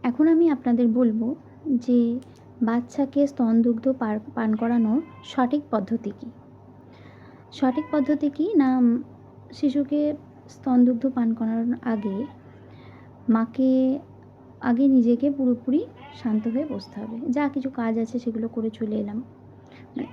এখন আমি আপনাদের বলবো যে বাচ্চাকে স্তনদুগ্ধ পান করানোর সঠিক পদ্ধতি কী। সঠিক পদ্ধতি কী না, শিশুকে স্তনদুগ্ধ পান করানোর আগে মাকে আগে নিজেকে পুরোপুরি শান্ত হয়ে বসতে হবে। যা কিছু কাজ আছে সেগুলো করে চলে এলাম।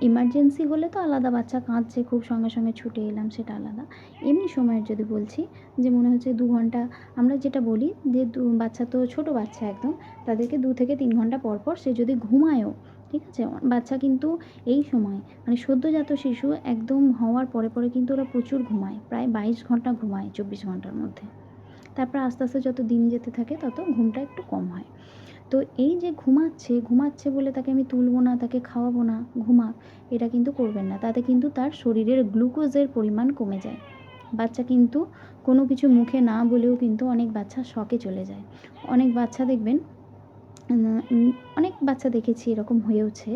ইমার্জেন্সি হলে তো আলাদা, বাচ্চা কাঁদছে খুব সঙ্গে সঙ্গে ছুটে এলাম সেটা আলাদা। এমনি সময়ের যদি বলছি যে মনে হচ্ছে 2 ঘন্টা, আমরা যেটা বলি যে বাচ্চা তো ছোটো বাচ্চা একদম, তাদেরকে 2 থেকে 3 ঘন্টা পর পর সে যদি ঘুমায়ও, ঠিক আছে? বাচ্চা কিন্তু এই সময় মানে সদ্যোজাত শিশু একদম হওয়ার পরে পরে কিন্তু ওরা প্রচুর ঘুমায়, প্রায় 22 ঘন্টা ঘুমায় 24 ঘন্টার মধ্যে। তারপর আস্তে আস্তে যত দিন যেতে থাকে তত ঘুমটা একটু কম হয়। তো এই যে ঘুমাচ্ছে বলে তাকে আমি তুলব না, তাকে খাওয়াবো না, ঘুমাক, এটা কিন্তু করবেন না। তাতে কিন্তু তার শরীরের গ্লুকোজের পরিমাণ কমে যায়। বাচ্চা কিন্তু কোনো কিছু মুখে না বলেও কিন্তু অনেক বাচ্চা শকে চলে যায়। অনেক বাচ্চা দেখবেন, অনেক বাচ্চা দেখেছি এরকম হয়েওছে,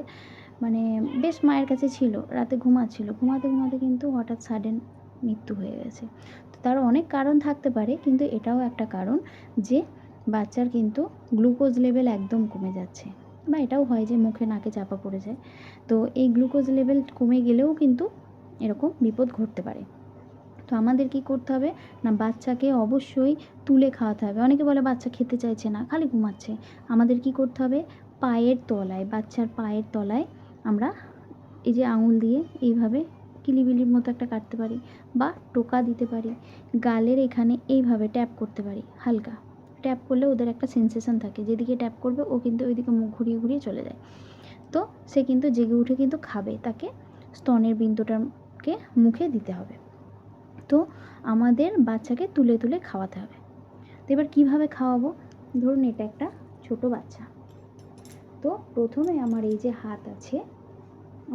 মানে বেশ মায়ের কাছে ছিল, রাতে ঘুমাচ্ছিল, ঘুমাতে ঘুমাতে কিন্তু হঠাৎ সাডেন মৃত্যু হয়ে গেছে। তো তার অনেক কারণ থাকতে পারে, কিন্তু এটাও একটা কারণ যে বাচ্চার কিন্তু গ্লুকোজ লেভেল একদম কমে যাচ্ছে, বা এটাও হয় যে মুখে নাকে চাপা পড়ে যায়। তো এই গ্লুকোজ লেভেল কমে গেলেও কিন্তু এরকম বিপদ ঘটতে পারে। তো আমাদের কী করতে হবে না, বাচ্চাকে অবশ্যই তুলে খাওয়াতে হবে। অনেকে বলে বাচ্চা খেতে চাইছে না, খালি ঘুমাচ্ছে। আমাদের কী করতে হবে, পায়ের তলায়, বাচ্চার পায়ের তলায় আমরা এই যে আঙুল দিয়ে এইভাবে কিলিবিলির মতো একটা কাটতে পারি, বা টোকা দিতে পারি, গালের এখানে এইভাবে ট্যাপ করতে পারি। হালকা ট্যাপ করলে ওদের একটা সেন্সেশন থাকে, যেদিকে ট্যাপ করবে ও কিন্তু ওইদিকে মুখ ঘুরিয়ে ঘুরিয়ে চলে যায়। তো সে কিন্তু জেগে উঠে কিন্তু খাবে, তাকে স্তনের বিন্দুটাকে মুখে দিতে হবে। তো আমাদের বাচ্চাকে তুলে তুলে খাওয়াতে হবে। তো এবার কীভাবে খাওয়াবো, ধরুন এটা একটা ছোট বাচ্চা। তো প্রথমে আমার এই যে হাত আছে,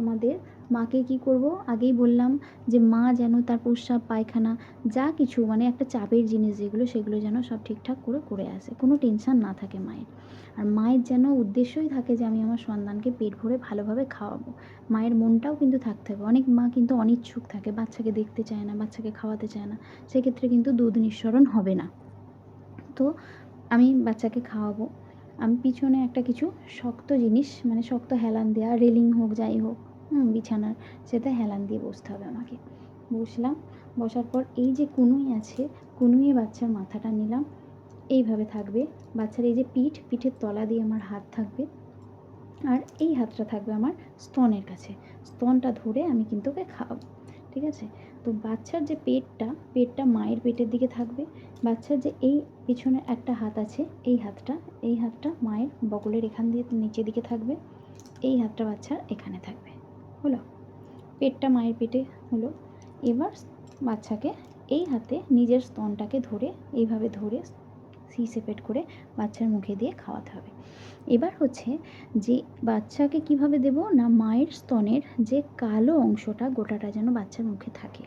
আমাদের মাকে কি করব, আগেই বললাম যে মা যেন তার প্রস্রাব পায়খানা যা কিছু মানে একটা চাপের জিনিস যেগুলো, সেগুলো যেন সব ঠিকঠাক করে আসে, কোনো টেনশন না থাকে মায়ের। আর মায়ের যেন উদ্দেশ্যই থাকে যে আমি আমার সন্তানকে পেট ভরে ভালোভাবে খাওয়াবো। মায়ের মনটাও কিন্তু থাকতে হবে। অনেক মা কিন্তু অনিচ্ছুক থাকে, বাচ্চাকে দেখতে চায় না, বাচ্চাকে খাওয়াতে চায় না, সেক্ষেত্রে কিন্তু দুধ নিঃসরণ হবে না। তো আমি বাচ্চাকে খাওয়াবো, আমি পিছনে একটা কিছু শক্ত জিনিস মানে শক্ত হেলান দেওয়া, রেলিং হোক যাই হোক, বিছানার সেটা হেলান দিয়ে বসতে হবে আমাকে। বসলাম, বসার পর এই যে কনুই আছে, কনুইয়ে বাচ্চার মাথাটা নিলাম, এইভাবে থাকবে বাচ্চার এই যে পিঠের তলা দিয়ে আমার হাত থাকবে, আর এই হাতটা থাকবে আমার স্তনের কাছে। স্তনটা ধরে আমি কিন্তু ওকে খাওয়াবো, ঠিক আছে? তো বাচ্চার যে পেটটা মায়ের পেটের দিকে থাকবে। বাচ্চার যে এই পিছনে একটা হাত আছে, এই হাতটা মায়ের বগলের এখান দিয়ে নিচের দিকে থাকবে, এই হাতটা বাচ্চার এখানে থাকবে। হলো, পেটটা মায়ের পেটে হলো। এবার বাচ্চাকে এই হাতে নিজের স্তনটাকে ধরে এইভাবে ধরে সিসেপেট করে বাচ্চার মুখে দিয়ে খাওয়াতে হবে। এবার হচ্ছে যে বাচ্চাকে কিভাবে দেব না, মায়ের স্তনের যে কালো অংশটা গোটাটা যেন বাচ্চার মুখে থাকে,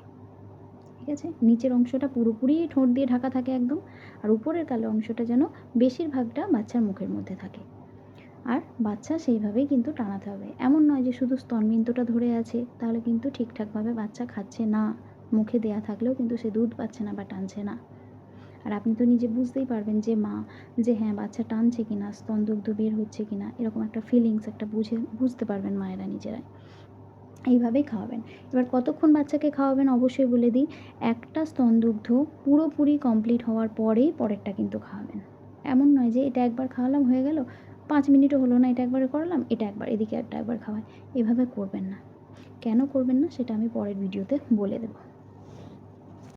ঠিক আছে? নিচের অংশটা পুরোপুরি ঠোঁট দিয়ে ঢাকা থাকে একদম, আর উপরের কালো অংশটা যেন বেশিরভাগটা বাচ্চার মুখের মধ্যে থাকে। আর বাচ্চা সেইভাবেই কিন্তু টানাতে হবে। এমন নয় যে শুধু স্তনবিন্দুটা ধরে আছে, তাহলে কিন্তু ঠিকঠাকভাবে বাচ্চা খাচ্ছে না, মুখে দেয়া থাকলেও কিন্তু সে দুধ পাচ্ছে না বা টানছে না। আর আপনি তো নিজে বুঝতেই পারবেন যে মা, যে হ্যাঁ বাচ্চা টানছে কিনা, স্তনদুগ্ধ বের হচ্ছে কিনা, এরকম একটা ফিলিংস একটা বুঝতে পারবেন মায়েরা নিজেরাই। এইভাবেই খাওয়াবেন। এবার কতক্ষণ বাচ্চাকে খাওয়াবেন অবশ্যই বলে দিই, একটা স্তনদুগ্ধ পুরোপুরি কমপ্লিট হওয়ার পরেই পরেরটা কিন্তু খাওয়াবেন। এমন নয় যে এটা একবার খাওয়ালাম হয়ে গেল, 5 মিনিটও হলো না, এটা একবার করালাম, এটা একবার এদিকে একটা একবার খাওয়াই, এভাবে করবেন না। কেন করবেন না সেটা আমি পরের ভিডিওতে বলে দেবো।